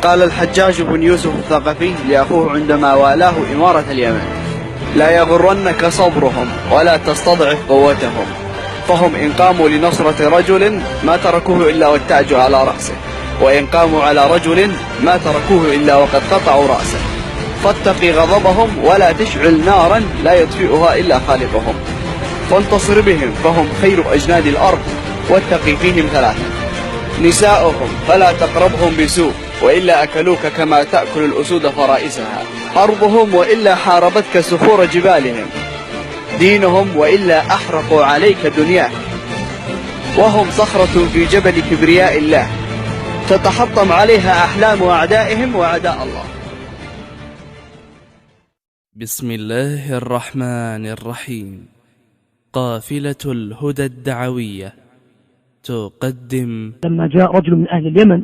قال الحجاج بن يوسف الثقفي لأخوه عندما والاه إمارة اليمن: لا يغرنك صبرهم ولا تستضعف قوتهم، فهم إن قاموا لنصرة رجل ما تركوه إلا والتاج على رأسه، وإن قاموا على رجل ما تركوه إلا وقد قطعوا رأسه، فاتقي غضبهم ولا تشعل نارا لا يطفئها إلا خالقهم، فانتصر بهم فهم خير أجناد الأرض، واتقي فيهم ثلاثة: نساؤهم فلا تقربهم بسوء وإلا أكلوك كما تأكل الأسود فرائسها، أرضهم وإلا حاربتك صخور جبالهم، دينهم وإلا أحرقوا عليك دنياك، وهم صخرة في جبل كبرياء الله تتحطم عليها أحلام أعدائهم وأعداء الله. بسم الله الرحمن الرحيم. قافلة الهدى الدعوية تقدم. لما جاء رجل من أهل اليمن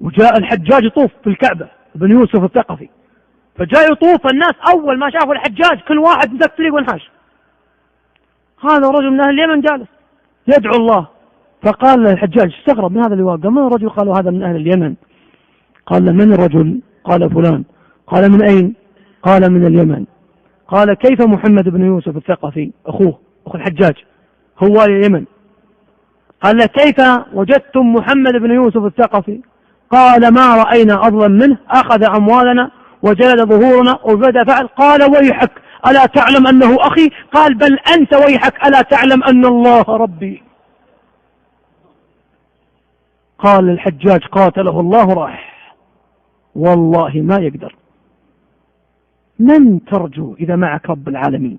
وجاء الحجاج يطوف في الكعبة بن يوسف الثقفي، فجاء يطوف الناس أول ما شافوا الحجاج كل واحد مسك طريق وانحاش. هذا رجل من أهل اليمن جالس يدعو الله، فقال الحجاج استغرب من هذا اللي واقف، من الرجل؟ قالوا هذا من أهل اليمن. قال من الرجل؟ قال فلان. قال من أين؟ قال من اليمن. قال كيف محمد بن يوسف الثقفي أخوه أخو الحجاج هو والي اليمن؟ قال كيف وجدتم محمد بن يوسف الثقفي؟ قال ما رأينا أظلم منه، أخذ أموالنا وجلد ظهورنا وبدأ فعل. قال ويحك ألا تعلم أنه أخي؟ قال بل أنت ويحك ألا تعلم أن الله ربي. قال الحجاج قاتله الله راح والله ما يقدر. من ترجو إذا معك رب العالمين؟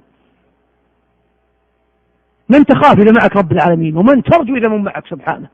من تخاف إذا معك رب العالمين؟ ومن ترجو إذا من معك سبحانه؟